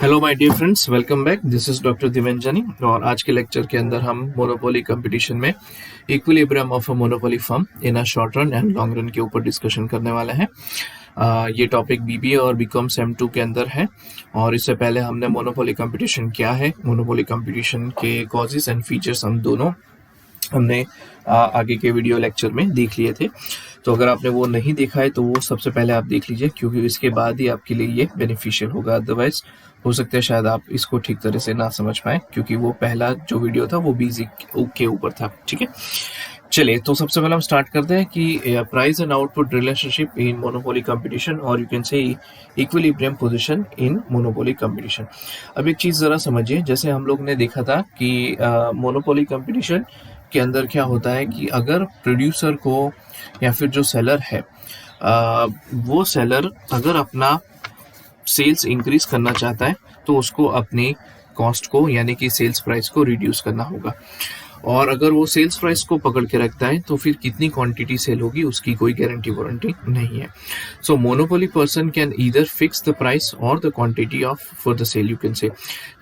Hello my dear friends, welcome back. This is doctor Divyanjani और आज के लेक्चर के अंदर हम मोनोपोली कंपटीशन में equilibrium of a monopoly firm in a short run and long run के ऊपर डिस्कशन करने वाले हैं। ये टॉपिक बीबीए और बीकॉम सेम 2 के अंदर है और इससे पहले हमने मोनोपोली कंपटीशन क्या है, मोनोपोली कंपटीशन के कॉजेस एंड फीचर्स हम दोनों हमने आगे के वीडियो लेक्चर में देख लिए थे। तो अगर आपने वो नहीं देखा है तो वो सबसे पहले आप देख लीजिए, क्योंकि इसके बाद ही आपके लिए ये बेनिफिशियल होगा। अदरवाइज हो सकता है शायद आप इसको ठीक तरह से ना समझ पाए, क्योंकि वो पहला जो वीडियो था वो बीजी के ऊपर था। ठीक है, चलिए तो सबसे पहले हम स्टार्ट करते हैं कि price and output relationship in monopoly competition और you can say equilibrium position in monopoly competition. अब एक चीज जरा समझिए, जैसे हम लोग ने देखा था कि मोनोपोली कंपटीशन के अंदर क्या होता है कि अगर प्रोड्यूसर को या फिर जो सेलर है वो सेलर अगर अपना सेल्स इंक्रीज करना चाहता है तो उसको अपनी कॉस्ट को यानी कि सेल्स प्राइस को रिड्यूस करना होगा। और अगर वो सेल्स प्राइस को पकड़ के रखता है तो फिर कितनी क्वांटिटी सेल होगी उसकी कोई गारंटी वारंटी नहीं है। So monopoly person can either fix the price और the quantity of for the sale, you can say.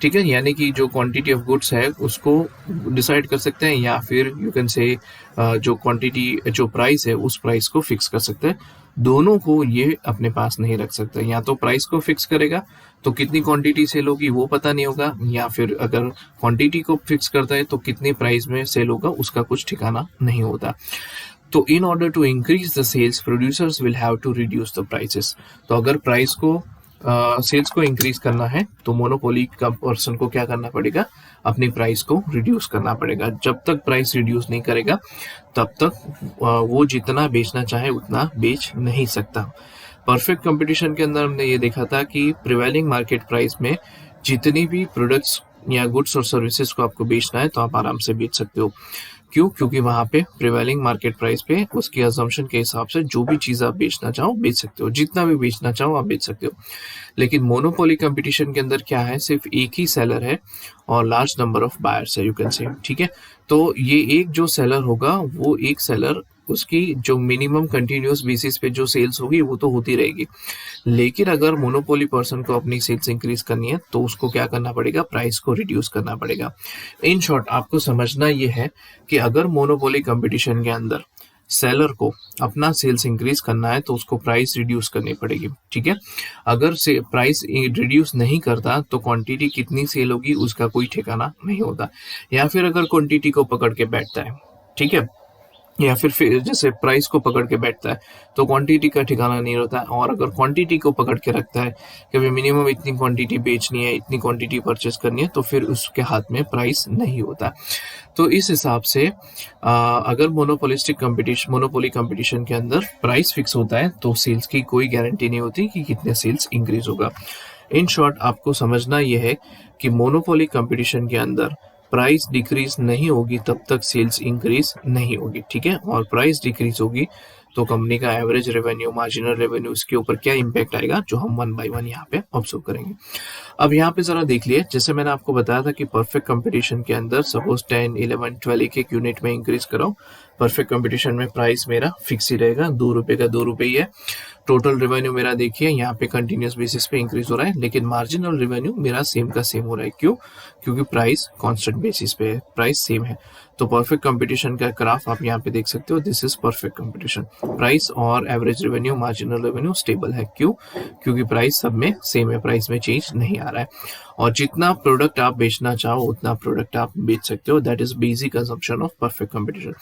ठीक है, यानी कि जो क्वांटिटी ऑफ गुड्स है उसको डिसाइड कर सकते हैं या फिर यू कैन से जो क्वांटिटी जो प्राइस है उस प्राइस को फिक्स कर सकते हैं। दोनों को ये अपने पास नहीं रख सकते। या तो प्राइस को फिक्स करेगा तो कितनी क्वांटिटी सेल होगी वो पता नहीं होगा, या फिर अगर क्वांटिटी को फिक्स करता है तो कितनी प्राइस में सेल होगा उसका कुछ ठिकाना नहीं होता। तो in order to increase the sales producers will have to reduce the prices. तो अगर प्राइस को सेल्स को इंक्रीज करना है तो मोनोपोली का पर्सन को क्या करना पड़ेगा, अपनी प्राइस को रिड्यूस करना पड़ेगा। जब तक प्राइस रिड्यूस नहीं करेगा तब तक वो जितना बेचना चाहे उतना बेच नहीं सकता। परफेक्ट कंपटीशन के अंदर हमने ये देखा था कि प्रिवेलिंग मार्केट प्राइस में जितनी भी प्रोडक्ट्स या गुड्स और सर्विसेज को आपको बेचना है तो आप आराम से बेच सकते हो। क्यों? क्योंकि वहां पे प्रिवेलिंग मार्केट प्राइस पे उसकी अजम्पशन के हिसाब से जो भी चीज आप बेचना चाहो बेच सकते हो, जितना भी बेचना चाहो आप बेच सकते हो। लेकिन मोनोपोली कंपटीशन के अंदर क्या है, सिर्फ एक ही सेलर है और लार्ज नंबर ऑफ बायर्स है, यू कैन से। ठीक है, तो ये एक जो सेलर होगा वो एक सेलर उसकी जो मिनिमम कंटिन्यूस बेसिस पे जो सेल्स होगी वो तो होती रहेगी। लेकिन अगर मोनोपोली पर्सन को अपनी सेल्स इंक्रीज करनी है तो उसको क्या करना पड़ेगा, प्राइस को रिड्यूस करना पड़ेगा। इन शॉर्ट आपको समझना ये है कि अगर मोनोपोली कंपटीशन के अंदर सेलर को अपना सेल्स इंक्रीज करना है तो उसको प्राइस रिड्यूस करनी पड़ेगी। ठीक है, अगर से प्राइस रिड्यूस नहीं करता तो क्वांटिटी कितनी सेल होगी उसका कोई ठिकाना नहीं होता। या फिर अगर क्वांटिटी को पकड़ के बैठता है, ठीक है, या फिर जैसे प्राइस को पकड़ के बैठता है तो क्वांटिटी का ठिकाना नहीं होता। और अगर क्वांटिटी को पकड़ के रखता है कि भाई मिनिमम इतनी क्वांटिटी बेचनी है, इतनी क्वांटिटी परचेस करनी है, तो फिर उसके हाथ में प्राइस नहीं होता। तो इस हिसाब से अगर मोनोपोली कंपटीशन के अंदर प्राइस फिक्स होता है तो सेल्स की कोई गारंटी नहीं होती कि कितने सेल्स इंक्रीज होगा। इन शॉर्ट आपको समझना यह है कि मोनोपोली कंपटीशन के अंदर प्राइस डिक्रीज नहीं होगी तब तक सेल्स इंक्रीज नहीं होगी। ठीक है, और प्राइस डिक्रीज होगी तो कंपनी का एवरेज रेवेन्यू, मार्जिनल रेवेन्यू, इसके ऊपर क्या इंपैक्ट आएगा जो हम वन बाय वन यहाँ पे ऑब्जर्व करेंगे। अब यहाँ पे जरा देख लिए, जैसे मैंने आपको बताया था कि परफेक्ट कंपटीशन के अंदर सपोज 10, 11, 12 एक यूनिट में इंक्रीज कराओ। परफेक्ट कंपटीशन में प्राइस मेरा फिक्स ही रहेगा, 2 रुपए का 2 रुपए ही है। टोटल रेवेन्यू मेरा देखिए यहाँ पे कंटिन्यूस बेसिस पे इंक्रीज हो रहा है, लेकिन मार्जिनल रेवेन्यू मेरा सेम का सेम हो रहा है। क्यों? क्योंकि प्राइस कांस्टेंट बेसिस पे है, प्राइस सेम है। तो परफेक्ट कंपटीशन का ग्राफ आप यहाँ पे देख सकते हो, this is perfect competition. Price और average revenue, marginal revenue stable है। क्यों? क्योंकि प्राइस सब में सेम है, प्राइस में चेंज नहीं आ रहा है। और जितना प्रोडक्ट आप बेचना चाहो उतना प्रोडक्ट आप बेच सकते हो। That is basic assumption of perfect competition.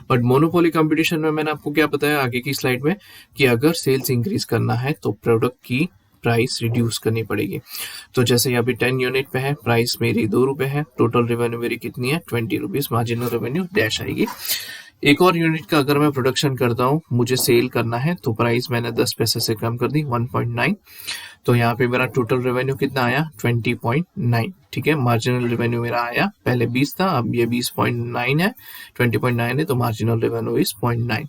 But monopoly competition में मैंने आपको क्या बताया आगे की स्लाइड में कि अगर सेल्स इंक्रीज करना है तो प्रोडक्ट की प्राइस रिड्यूस करनी पड़ेगी। तो जैसे अभी 10 यूनिट पे है, प्राइस मेरी 2 रुपए है, टोटल रेवेन्यू मेरी कितनी है, 20 रुपीज, मार्जिनल रेवेन्यू डैश आएगी। एक और यूनिट का अगर मैं प्रोडक्शन करता हूँ, मुझे सेल करना है, तो प्राइस मैंने 10 पैसे से कम कर दी, 1.9। तो यहाँ पे मेरा टोटल रेवेन्यू कितना आया, 20.9। ठीक है, मार्जिनल रेवेन्यू मेरा आया, पहले 20 था, अब ये 20.9 है, 20.9 है, तो मार्जिनल रेवेन्यू इज 0.9।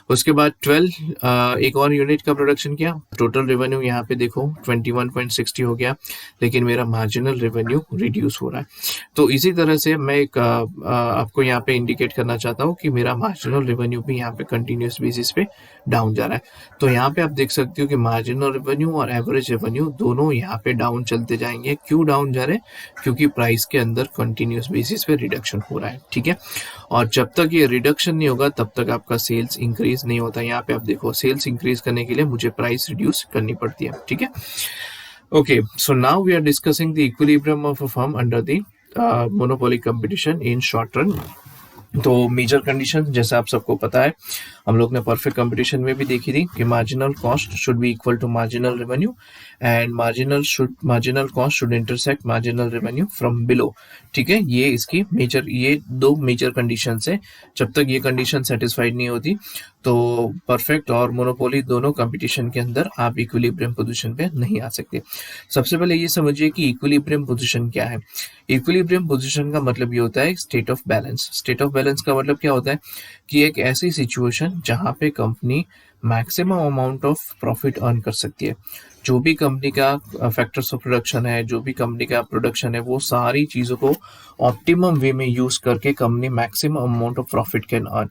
उसके बाद 12 एक और यूनिट का प्रोडक्शन किया, टोटल रेवेन्यू यहाँ पे देखो 21.60 हो गया, लेकिन मेरा मार्जिनल रेवेन्यू रिड्यूस हो रहा है। तो इसी तरह से मैं एक आपको यहाँ पे इंडिकेट करना चाहता हूँ कि मेरा मार्जिनल रेवेन्यू भी यहाँ पे कंटिन्यूस बेसिस पे डाउन जा रहा है। तो यहाँ पे आप देख सकते हो कि मार्जिनल रेवेन्यू और एवरेज रेवेन्यू दोनों यहाँ पे डाउन चलते जाएंगे। क्यों डाउन जा रहे हैं? क्योंकि प्राइस के अंदर कंटिन्यूस बेसिस पे रिडक्शन हो रहा है, ठीक है। और जब तक ये रिडक्शन नहीं होगा तब तक आपका सेल्स इंक्रीज नहीं होता। यहाँ पे आप देखो, सेल्स इंक्रीज करने के लिए मुझे प्राइस रिड्यूस करनी पड़ती है, ठीक है। Okay, so now we are discussing the equilibrium of a firm under the monopoly competition in short run. तो मेजर कंडीशन जैसे आप सबको पता है, हम लोग ने परफेक्ट कंपटीशन में भी देखी थी कि marginal cost should be equal to marginal revenue and marginal cost should intersect marginal revenue from below, ठीक है। ये दो मेजर कंडीशन है। जब तक ये कंडीशन सेटिस्फाइड नहीं होती तो परफेक्ट और मोनोपोली दोनों कंपटीशन के अंदर आप इक्विलिब्रियम पोजीशन पे नहीं आ सकते। सबसे पहले ये समझिए कि इक्विलिब्रियम पोजीशन क्या है। इक्विलिब्रियम पोजीशन का मतलब ये होता है state of balance. State of balance का मतलब क्या होता है कि एक ऐसी सिचुएशन जहां पे company maximum amount of profit earn कर सकती है। जो भी कंपनी का फैक्टर्स ऑफ प्रोडक्शन है, जो भी कंपनी का प्रोडक्शन है, वो सारी चीजों को ऑप्टिमम वे में यूज करके company maximum amount of profit can earn,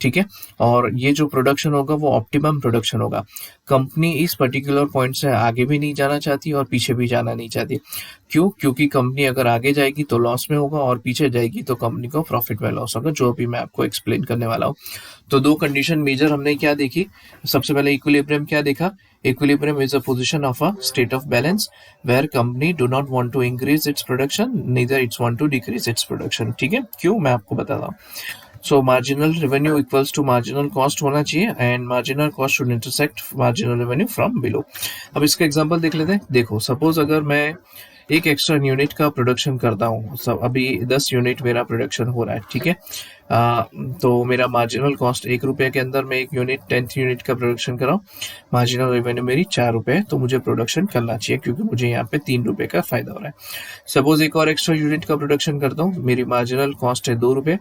ठीक है। और ये जो प्रोडक्शन होगा वो ऑप्टिमम प्रोडक्शन होगा। कंपनी इस पर्टिकुलर पॉइंट से आगे भी नहीं जाना चाहती और पीछे भी जाना नहीं चाहती। क्यों? क्योंकि कंपनी अगर आगे जाएगी तो लॉस में होगा और पीछे जाएगी तो कंपनी को प्रॉफिट में लॉस होगा, जो अभी मैं आपको एक्सप्लेन करने वाला हूँ। तो दो कंडीशन मेजर हमने क्या देखी। सबसे पहले इक्विलिब्रियम क्या देखा? Equilibrium is a position of a state of balance where company do not want to increase its production, neither it's want to decrease its production, ठीक है। क्यों? मैं आपको बताता हूँ। So marginal revenue equals to marginal cost होना चाहिए and marginal cost should intersect marginal revenue from below. अब इसका एग्जांपल देख लेते हैं। देखो, सपोज अगर मैं एक एक्स्ट्रा यूनिट का प्रोडक्शन करता हूँ, अभी 10 यूनिट मेरा प्रोडक्शन हो रहा है, ठीक है। तो मेरा मार्जिनल कॉस्ट 1 रुपये के अंदर मैं एक यूनिट 10th यूनिट का प्रोडक्शन कर रहा हूँ, मार्जिनल रेवेन्यू मेरी 4 रुपये, तो मुझे प्रोडक्शन करना चाहिए क्योंकि मुझे यहाँ पे 3 रुपये का फायदा हो रहा है। सपोज एक और एक्स्ट्रा यूनिट का प्रोडक्शन करता हूँ, मेरी मार्जिनल कॉस्ट है 2 रुपये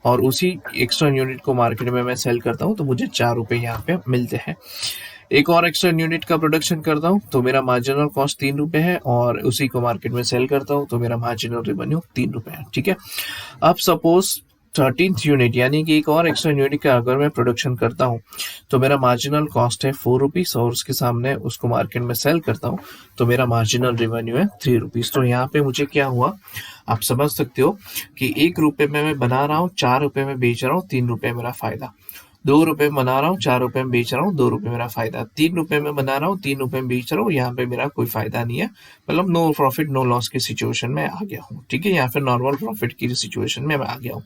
और उसी एक्स्ट्रा यूनिट को मार्केट में मैं सेल करता हूँ तो मुझे 4 रुपये यहाँ पे मिलते हैं। एक और एक्स्ट्रा यूनिट का प्रोडक्शन करता हूँ तो मेरा मार्जिनल कॉस्ट 3 रुपये है और उसी को मार्केट में सेल करता हूँ तो मेरा मार्जिनल रेवेन्यू 3 रुपये है, ठीक है। अब सपोज 13th यूनिट यानी कि एक और एक्स्ट्रा यूनिट का अगर मैं प्रोडक्शन करता हूँ तो मेरा मार्जिनल कॉस्ट है 4 रुपीज और उसके सामने उसको मार्केट में सेल करता हूँ तो मेरा मार्जिनल रेवेन्यू है 3 रुपीज। तो यहाँ पे मुझे क्या हुआ, आप समझ सकते हो कि 1 रुपये में मैं बना रहा हूँ, 4 रुपये में बेच रहा हूँ, 3 रुपये मेरा फायदा। 2 रुपये में बना रहा हूँ, 4 रुपये में बेच रहा हूँ, 2 रुपये मेरा फायदा। 3 रुपये में बना रहा हूँ, 3 रुपये में बेच रहा हूँ, यहाँ पे मेरा कोई फायदा नहीं है, मतलब नो प्रॉफिट नो लॉस की सिचुएशन में आ गया हूँ, ठीक है। यहाँ पे नॉर्मल प्रॉफिट की सिचुएशन में मैं आ गया हूँ।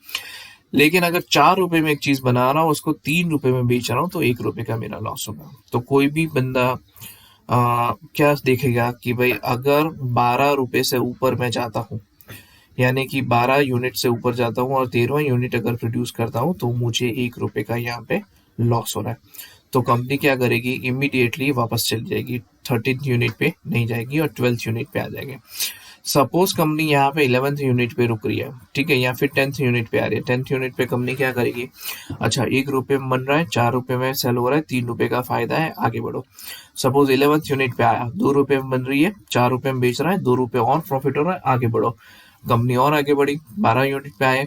लेकिन अगर 4 रुपये में एक चीज बना रहा हूँ, उसको 3 रुपये में बेच रहा हूँ तो 1 रुपये का मेरा लॉस होगा। तो कोई भी बंदा क्या देखेगा कि भाई अगर 12 रुपये से ऊपर मैं जाता हूँ, यानी कि 12 यूनिट से ऊपर जाता हूँ और 13वां यूनिट अगर प्रोड्यूस करता हूँ तो मुझे 1 रुपये का यहाँ पे लॉस हो रहा है। तो कंपनी क्या करेगी, इमीडिएटली वापस चली जाएगी, 13th यूनिट पे नहीं जाएगी और 12th यूनिट पे आ जाएगी। सपोज कंपनी यहाँ पे 11th यूनिट पे रुक रही है, ठीक है, या फिर 10th यूनिट पे आ रही है। 10th यूनिट पे कंपनी क्या करेगी, अच्छा 1 रुपये में बन रहा है, 4 रुपये में सेल हो रहा है, 3 रुपये का फायदा है, आगे बढ़ो। सपोज 11th यूनिट पे आया, 2 रुपये में बन रही है, 4 रुपये में बेच रहा है, 2 रुपये और प्रॉफिट हो रहा है, आगे बढ़ो। कंपनी और आगे बढ़ी, 12 यूनिट पे आए,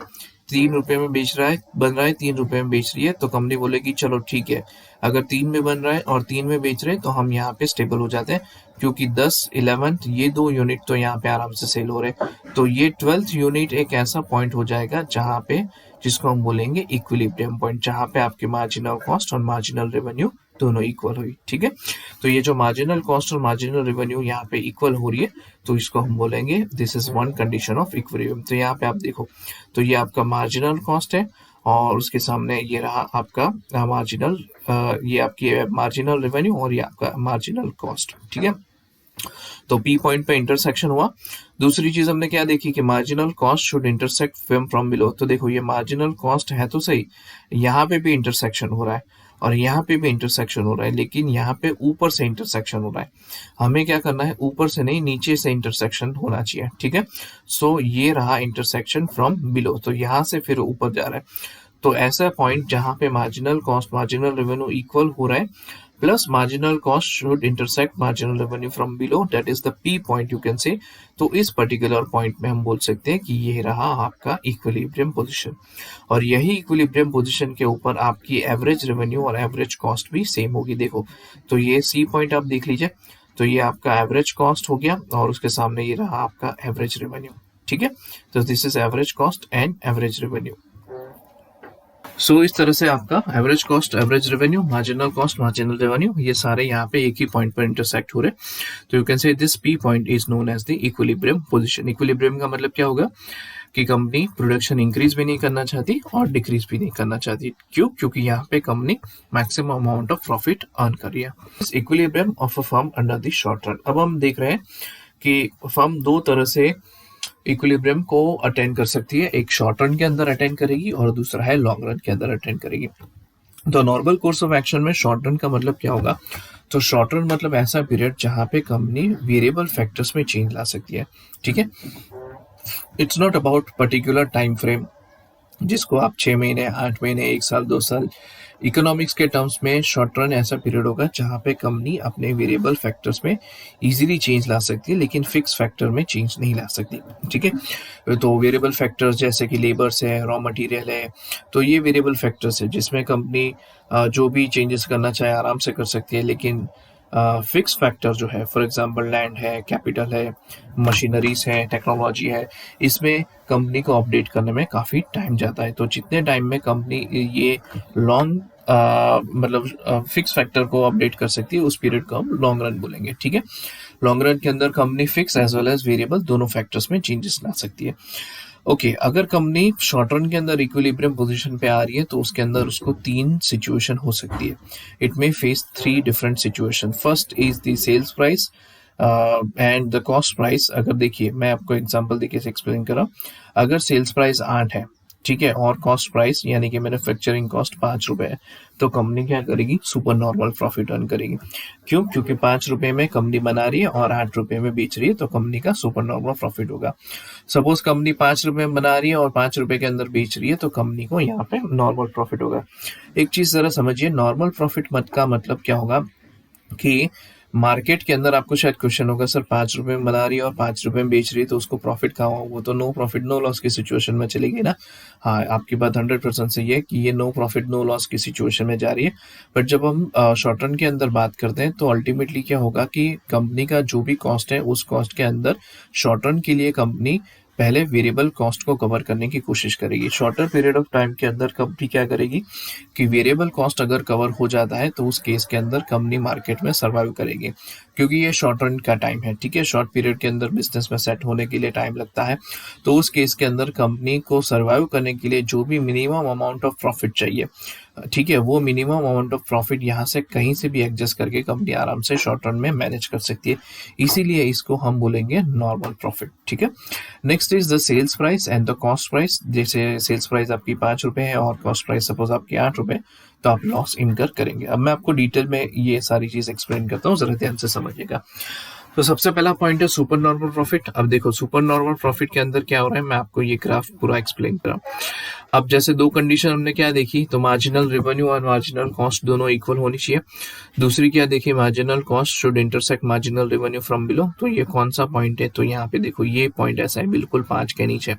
3 रुपये में बेच रहा है, बन रहा है, 3 रुपये में बेच रही है, तो कंपनी बोलेगी चलो ठीक है, अगर 3 में बन रहा है और 3 में बेच रहे हैं तो हम यहाँ पे स्टेबल हो जाते हैं, क्योंकि 10 11th ये 2 यूनिट तो यहाँ पे आराम से सेल हो रहे हैं। तो ये 12th यूनिट एक ऐसा पॉइंट हो जाएगा जहाँ पे, जिसको हम बोलेंगे इक्विलिब्रियम पॉइंट, जहाँ पे आपके मार्जिनल कॉस्ट और मार्जिनल रेवेन्यू दोनों इक्वल हुई, ठीक है। तो ये जो मार्जिनल कॉस्ट और मार्जिनल रेवेन्यू यहाँ पे इक्वल हो रही है तो इसको हम बोलेंगे this is one condition of equilibrium. तो यहाँ पे आप देखो, तो ये आपका मार्जिनल कॉस्ट है और उसके सामने ये रहा आपका मार्जिनल, ये आपकी मार्जिनल रेवेन्यू और ये आपका मार्जिनल कॉस्ट, ठीक है। तो पी पॉइंट पे इंटरसेक्शन हुआ। दूसरी चीज हमने क्या देखी कि marginal cost should intersect from below. तो देखो ये मार्जिनल कॉस्ट है तो सही, यहाँ पे भी इंटरसेक्शन हो रहा है और यहाँ पे भी इंटरसेक्शन हो रहा है, लेकिन यहाँ पे ऊपर से इंटरसेक्शन हो रहा है। हमें क्या करना है, ऊपर से नहीं नीचे से इंटरसेक्शन होना चाहिए, ठीक है। सो ये रहा इंटरसेक्शन फ्रॉम बिलो, तो यहाँ से फिर ऊपर जा रहा है। तो ऐसा पॉइंट जहां पे marginal cost marginal revenue equal हो रहा है plus marginal cost should intersect marginal revenue from below, that is the P point you can से। तो इस पर्टिकुलर पॉइंट में हम बोल सकते हैं कि ये रहा आपका इक्विलिब्रियम पोजीशन, और यही इक्विलिब्रियम पोजीशन के ऊपर आपकी एवरेज रेवेन्यू और एवरेज कॉस्ट भी सेम होगी। देखो, तो ये सी पॉइंट आप देख लीजिए, तो ये आपका एवरेज कॉस्ट हो गया और उसके सामने ये रहा आपका एवरेज रेवेन्यू, ठीक है। तो this is average cost and average revenue. So इस तरह से आपका average cost, average revenue, marginal cost, marginal revenue, ये सारे यहाँ पे एक ही पॉइंट पर इंटरसेक्ट हो रहे। तो you can say this p point is known as the equilibrium position. Equilibrium का मतलब क्या होगा कि कंपनी प्रोडक्शन इंक्रीज भी नहीं करना चाहती और डिक्रीज भी नहीं करना चाहती। क्यों? क्योंकि यहाँ पे company maximum amount of profit earn कर रही है। Equilibrium of a firm under the short run. अब हम देख रहे हैं कि फर्म दो तरह से इक्विलिब्रियम को अटेंड कर सकती है, एक शॉर्ट रन के अंदर अटेंड करेगी और दूसरा है लॉन्ग रन के अंदर अटेंड करेगी। तो नॉर्मल कोर्स ऑफ एक्शन में शॉर्ट रन का मतलब क्या होगा, तो शॉर्ट रन मतलब ऐसा पीरियड जहां पे कंपनी वेरिएबल फैक्टर्स में चेंज ला सकती है, ठीक है। It's not about particular time frame जिसको आप 6 महीने, 8 महीने, 1 साल, 2 साल। इकोनॉमिक्स के टर्म्स में शॉर्ट रन ऐसा पीरियड होगा जहां पे कंपनी अपने वेरिएबल फैक्टर्स में इजीली चेंज ला सकती है, लेकिन फिक्स फैक्टर में चेंज नहीं ला सकती, ठीक है। तो वेरिएबल फैक्टर्स जैसे कि लेबर्स है, रॉ मटेरियल है, तो ये वेरिएबल फैक्टर्स है जिसमें कंपनी जो भी चेंजेस करना चाहे आराम से कर सकती है। लेकिन फिक्स फैक्टर जो है, फॉर एग्जांपल लैंड है, कैपिटल है, मशीनरीज है, टेक्नोलॉजी है, इसमें कंपनी को अपडेट करने में काफ़ी टाइम जाता है। तो जितने टाइम में कंपनी ये लॉन्ग मतलब फिक्स फैक्टर को अपडेट कर सकती है, उस पीरियड को हम लॉन्ग रन बोलेंगे, ठीक है। लॉन्ग रन के अंदर company fix as well as variable दोनों फैक्टर्स में चेंजेस ला सकती है। ओके, अगर कंपनी शॉर्ट रन के अंदर इक्विलिब्रियम पोजीशन पे आ रही है तो उसके अंदर उसको 3 सिचुएशन हो सकती है। It may face 3 different situation. First is the sales price and the cost price. अगर देखिए, मैं आपको एग्जांपल देके एक्सप्लेन कर रहा हूँ। अगर सेल्स प्राइस 8 है, ठीक है, और कॉस्ट प्राइस यानी कि मैन्युफैक्चरिंग कॉस्ट 5 रुपए है, तो कंपनी क्या करेगी, सुपर नॉर्मल प्रॉफिट अर्न करेगी। क्यों? क्योंकि 5 रुपए में कंपनी बना रही है और 8 रुपए में बेच रही है, तो कंपनी का सुपर नॉर्मल प्रॉफिट होगा। सपोज कंपनी 5 रुपए में बना रही है और 5 रुपए के अंदर बेच रही है, तो कंपनी को यहाँ पे नॉर्मल प्रॉफिट होगा। एक चीज जरा समझिए, नॉर्मल प्रॉफिट का मतलब क्या होगा कि मार्केट के अंदर आपको शायद क्वेश्चन होगा, सर 5 रुपए में बना रही है और 5 रुपए में बेच रही है, तो उसको प्रॉफिट कहाँ होगा? वो तो नो प्रॉफिट नो लॉस की सिचुएशन में चलेगी ना। हाँ, आपकी बात 100% सही है कि ये नो प्रॉफिट नो लॉस की सिचुएशन में जा रही है। बट जब हम शॉर्ट रन के अंदर बात करते हैं, तो अल्टीमेटली क्या होगा कि कंपनी का जो भी कॉस्ट है, उस कॉस्ट के अंदर शॉर्ट रन के लिए कंपनी पहले वेरिएबल कॉस्ट को कवर करने की कोशिश करेगी। शॉर्टर पीरियड ऑफ टाइम के अंदर कंपनी क्या करेगी कि वेरिएबल कॉस्ट अगर कवर हो जाता है, तो उस केस के अंदर कंपनी मार्केट में सर्वाइव करेगी, क्योंकि ये शॉर्ट रन का टाइम है, ठीक है। शॉर्ट पीरियड के अंदर बिजनेस में सेट होने के लिए टाइम लगता है, तो उस केस के अंदर कंपनी को सर्वाइव करने के लिए जो भी मिनिमम अमाउंट ऑफ प्रॉफिट चाहिए, ठीक है, वो मिनिमम अमाउंट ऑफ प्रॉफिट यहाँ से कहीं से भी एडजस्ट करके कंपनी आराम से शॉर्ट रन में मैनेज कर सकती है। इसीलिए इसको हम बोलेंगे नॉर्मल प्रॉफिट, ठीक है। Next is the sales price and the cost price. जैसे सेल्स प्राइस आपकी 5 रुपए है और कॉस्ट प्राइस सपोज आपकी 8 रुपए, तो आप लॉस इनकर करेंगे। अब मैं आपको डिटेल में ये सारी चीज एक्सप्लेन करता हूँ, जरा ध्यान से समझिएगा। तो सबसे पहला पॉइंट है सुपर नॉर्मल प्रॉफिट। अब देखो, सुपर नॉर्मल प्रॉफिट के अंदर क्या हो रहा है, मैं आपको ये ग्राफ पूरा एक्सप्लेन कर रहा हूँ। अब जैसे 2 कंडीशन हमने क्या देखी, तो मार्जिनल रेवेन्यू और मार्जिनल कॉस्ट दोनों इक्वल होनी चाहिए। दूसरी क्या देखी, marginal cost should intersect marginal revenue from below. तो ये कौन सा पॉइंट है, तो यहाँ पे देखो ये पॉइंट ऐसा है बिल्कुल 5 के नीचे,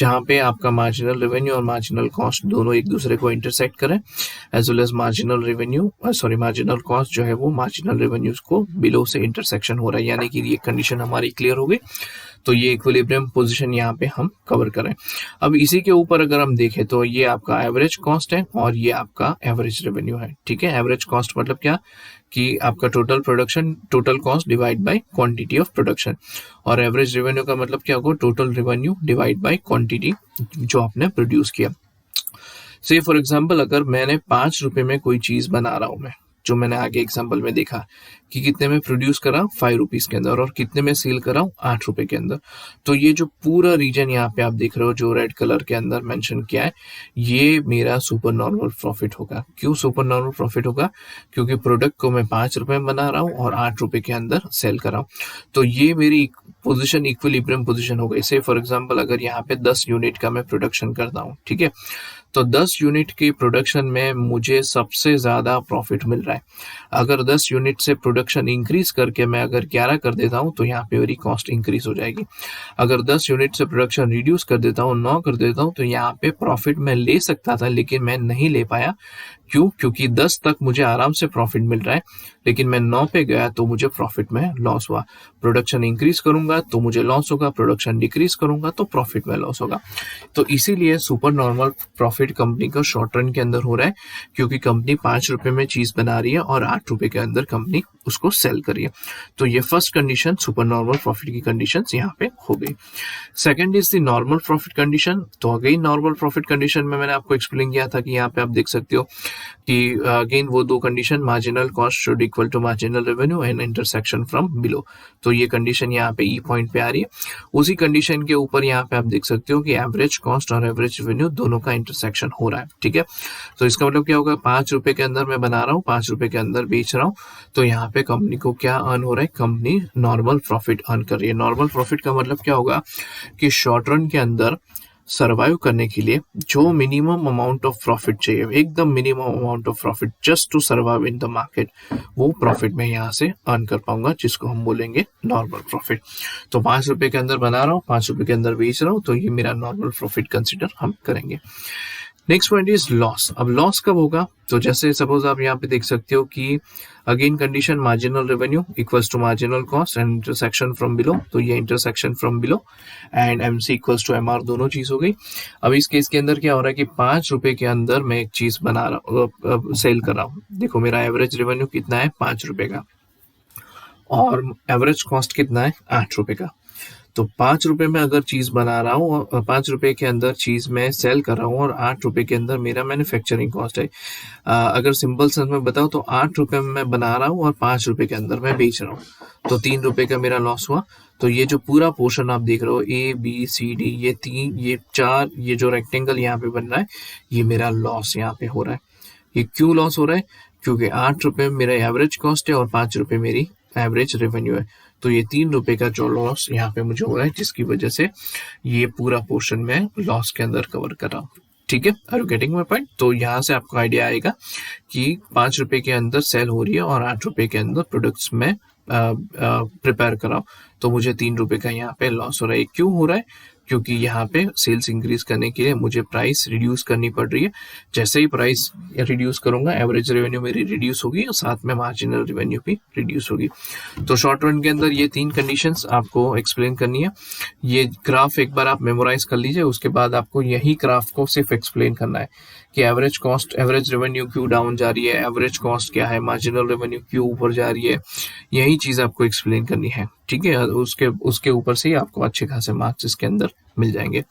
जहाँ पे आपका मार्जिनल रेवेन्यू और मार्जिनल कॉस्ट दोनों एक दूसरे को इंटरसेक्ट करें, as well as marginal revenue marginal cost जो है वो मार्जिनल रेवेन्यूज को बिलो से इंटरसेक्शन हो रहा है, यानी कि ये कंडीशन हमारी क्लियर हो गई। तो ये इक्विलिब्रियम पोजीशन यहाँ पे हम कवर करें। अब इसी के ऊपर अगर हम देखें, तो ये आपका एवरेज कॉस्ट है और ये आपका एवरेज रेवेन्यू है, ठीक है। एवरेज कॉस्ट मतलब क्या कि आपका total production, total cost divide by quantity of production, और एवरेज रेवेन्यू का मतलब क्या होगा, total revenue divide by quantity जो आपने प्रोड्यूस किया। से फॉर एग्जांपल, अगर मैंने 5 रुपए में कोई चीज बना रहा हूं मैं, जो मैंने आगे एग्जाम्पल में देखा कि कितने में प्रोड्यूस करा 5 रुपीज के अंदर और कितने में सेल करा 8 रुपए के अंदर। तो ये जो पूरा रीजन यहाँ पे आप देख रहे हो जो रेड कलर के अंदर मेंशन किया है, ये मेरा सुपर नॉर्मल प्रॉफिट होगा। क्यों सुपर नॉर्मल प्रॉफिट होगा? क्योंकि प्रोडक्ट को मैं 5 रुपए में बना रहा हूँ और 8 रुपए के अंदर सेल कर रहा हूँ। तो ये मेरी पोजीशन इक्विलिब्रियम पोजीशन हो गई। से फॉर एग्जांपल अगर यहाँ पे 10 यूनिट का मैं प्रोडक्शन करता हूँ, ठीक है, तो 10 यूनिट की प्रोडक्शन में मुझे सबसे ज्यादा प्रॉफिट मिल रहा है। अगर 10 यूनिट से प्रोडक्शन इंक्रीज करके मैं अगर 11 कर देता हूँ तो यहाँ पे मेरी कॉस्ट इंक्रीज हो जाएगी। अगर 10 यूनिट से प्रोडक्शन रिड्यूस कर देता हूँ, 9 कर देता हूँ, तो यहाँ पे प्रॉफिट मैं ले सकता था लेकिन मैं नहीं ले पाया। क्यों? क्योंकि 10 तक मुझे आराम से प्रॉफिट मिल रहा है, लेकिन मैं 9 पे गया तो मुझे प्रॉफिट में लॉस हुआ। प्रोडक्शन इंक्रीज करूंगा तो मुझे लॉस होगा, प्रोडक्शन डिक्रीज करूंगा तो प्रॉफिट में लॉस होगा। तो इसीलिए सुपर नॉर्मल प्रॉफिट कंपनी का शॉर्ट रन के अंदर हो रहा है, क्योंकि कंपनी 5 रुपए में चीज बना रही है और 8 रुपए के अंदर कंपनी उसको सेल कर रही है। तो ये first condition super normal profit की कंडीशन यहाँ पे हो गई। Second is the normal profit condition. तो अगेन नॉर्मल प्रॉफिट कंडीशन में मैंने आपको एक्सप्लेन किया था कि यहाँ पे आप देख सकते हो कि अगेन वो दो condition, marginal cost should equal to marginal revenue and intersection from below. तो ये कंडीशन यहाँ पे ई पॉइंट पे आ रही है। उसी कंडीशन के ऊपर यहाँ पे आप देख सकते हो कि एवरेज कॉस्ट और एवरेज रेवेन्यू दोनों का इंटरसेक्शन हो रहा है, ठीक है। तो इसका मतलब क्या होगा? 5 रुपए के अंदर मैं बना रहा हूँ, 5 रुपए के अंदर बेच रहा हूँ, तो यहाँ पे कंपनी को क्या अर्न हो रहा है? कंपनी नॉर्मल प्रॉफिट अर्न कर रही है। नॉर्मल प्रॉफिट का मतलब क्या होगा कि शॉर्ट रन के अंदर सर्वाइव करने के लिए जो मिनिमम अमाउंट ऑफ प्रॉफिट चाहिए, एकदम minimum amount of profit just to survive in the market, वो प्रॉफिट मैं यहाँ से अर्न कर पाऊंगा, जिसको हम बोलेंगे नॉर्मल प्रॉफिट। तो 5 रुपए के अंदर बना रहा हूँ, 5 रुपए के अंदर बेच रहा हूँ, तो ये मेरा नॉर्मल प्रॉफिट कंसिडर हम करेंगे। Next point is loss. अब लॉस कब होगा? तो जैसे सपोज आप यहाँ पे देख सकते हो कि again condition marginal revenue equals to marginal cost and intersection from below. तो ये intersection from below and MC equals to MR, दोनों चीज हो गई। अब इस केस के अंदर क्या हो रहा है कि 5 रुपए के अंदर मैं एक चीज बना रहा हूँ, सेल कर रहा हूँ। देखो मेरा एवरेज रेवेन्यू कितना है? 5 रुपए का, और एवरेज कॉस्ट कितना है? 8 रुपए का। तो 5 रुपए में अगर चीज बना रहा हूँ और 5 रुपए के अंदर चीज मैं सेल कर रहा हूँ और 8 रुपए के अंदर मेरा मैन्युफैक्चरिंग कॉस्ट है। अगर सिंपल सेंस में बताऊँ तो 8 रुपए में मैं बना रहा हूँ और 5 रुपए के अंदर मैं बेच रहा हूँ, तो 3 रुपए का मेरा लॉस हुआ। तो ये जो पूरा पोर्शन आप देख रहे हो ए बी सी डी, ये 3 ये 4 ये जो रेक्टेंगल यहाँ पे बन रहा है, ये मेरा लॉस यहाँ पे हो रहा है। ये क्यों लॉस हो रहा है? क्योंकि 8 रुपए मेरा एवरेज कॉस्ट है और 5 रुपए मेरी एवरेज रेवेन्यू है। तो ये 3 रुपए का जो लॉस यहाँ पे मुझे हो रहा है, जिसकी वजह से ये पूरा पोर्शन में लॉस के अंदर कवर कर रहा हूँ, ठीक है। Are you getting my point? तो यहाँ से आपको आइडिया आएगा कि 5 रुपए के अंदर सेल हो रही है और 8 रुपए के अंदर प्रोडक्ट्स में प्रिपेयर कर रहा हूँ, तो मुझे 3 रुपए का यहाँ पे लॉस हो रहा है। क्यों हो रहा है? क्योंकि यहाँ पे सेल्स इंक्रीज करने के लिए मुझे प्राइस रिड्यूस करनी पड़ रही है। जैसे ही प्राइस रिड्यूस करूंगा, एवरेज रेवेन्यू मेरी रिड्यूस होगी और साथ में मार्जिनल रेवेन्यू भी रिड्यूस होगी। तो शॉर्ट रन के अंदर ये 3 कंडीशंस आपको एक्सप्लेन करनी है। ये ग्राफ एक बार आप मेमोराइज कर लीजिए, उसके बाद आपको यही ग्राफ को सिर्फ एक्सप्लेन करना है कि एवरेज कॉस्ट, एवरेज रेवेन्यू क्यों डाउन जा रही है, एवरेज कॉस्ट क्या है, मार्जिनल रेवेन्यू क्यों ऊपर जा रही है, यही चीज आपको एक्सप्लेन करनी है, ठीक है। उसके ऊपर से ही आपको अच्छे खासे मार्क्स इसके अंदर मिल जाएंगे।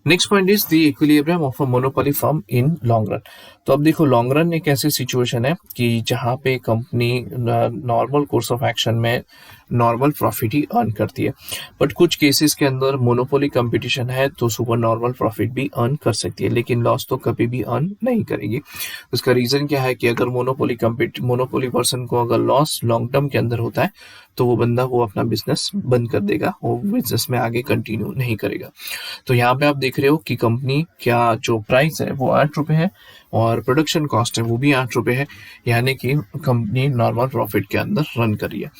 Next point is the equilibrium of a monopoly firm in long run. तो अब देखो, लॉन्ग रन एक ऐसी सिचुएशन है कि जहां पे company normal course of action में नॉर्मल प्रॉफिट ही अर्न करती है, बट कुछ केसेस के अंदर मोनोपोली कंपटीशन है तो सुपर नॉर्मल प्रॉफिट भी अर्न कर सकती है, लेकिन लॉस तो कभी भी अर्न नहीं करेगी। उसका रीजन क्या है कि अगर मोनोपोली पर्सन को अगर लॉस लॉन्ग टर्म के अंदर होता है तो वो बंदा वो अपना बिजनेस बंद कर देगा, वो बिजनेस में आगे कंटिन्यू नहीं करेगा। तो यहाँ पे आप देख रहे हो कि कंपनी क्या जो प्राइस है वो 8 रुपए है और प्रोडक्शन कॉस्ट है वो भी 8 रुपए है, यानी कि कंपनी नॉर्मल प्रॉफिट के अंदर रन कर रही है।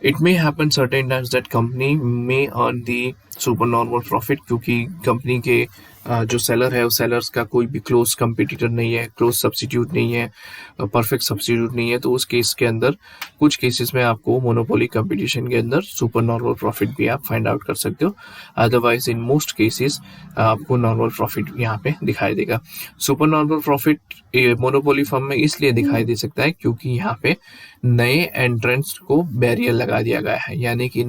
It may happen certain times that company may earn the super normal profit, क्योंकि कंपनी के जो सेलर है उस सेलर्स का कोई भी क्लोज कंपटीटर नहीं है, क्लोज सब्स्टिट्यूट नहीं है, परफेक्ट सब्स्टिट्यूट नहीं है, तो उस केस के अंदर कुछ केसेस में आपको मोनोपोली कंपटीशन के अंदर सुपर नॉर्मल प्रॉफिट भी आप फाइंड आउट कर सकते हो। अदरवाइज इन मोस्ट केसेस आपको नॉर्मल प्रॉफिट यहाँ पे दिखाई देगा। Super normal profit monopoly firm में इसलिए दिखाई दे सकता है क्योंकि यहाँ पे नए एंट्रेंट्स को बैरियर लगा दिया गया है, यानी कि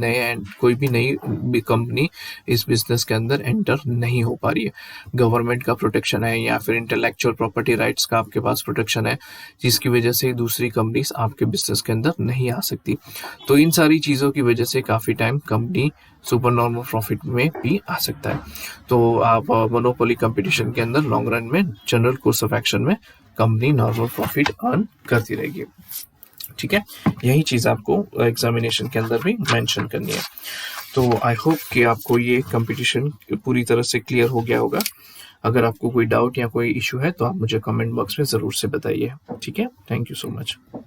कोई भी नई कंपनी इस बिजनेस के अंदर एंटर नहीं हो पा रही है। गवर्नमेंट का प्रोटेक्शन है या फिर इंटेलेक्चुअल प्रॉपर्टी राइट्स का आपके पास प्रोटेक्शन है, जिसकी वजह से दूसरी कंपनीज आपके बिजनेस के अंदर नहीं आ सकती। तो इन सारी चीज़ों की वजह से काफ़ी time company super normal profit में भी आ सकता है। तो आप मोनोपोली कंपटीशन के अंदर लॉन्ग रन में जनरल कोर्स ऑफ एक्शन में कंपनी नॉर्मल प्रॉफिट अर्न करती रहेगी। ठीक है, यही चीज़ आपको एग्जामिनेशन के अंदर भी मेंशन करनी है। तो आई होप कि आपको ये कंपटीशन पूरी तरह से क्लियर हो गया होगा। अगर आपको कोई डाउट या कोई इशू है तो आप मुझे कमेंट बॉक्स में ज़रूर से बताइए। ठीक है, थैंक यू सो मच।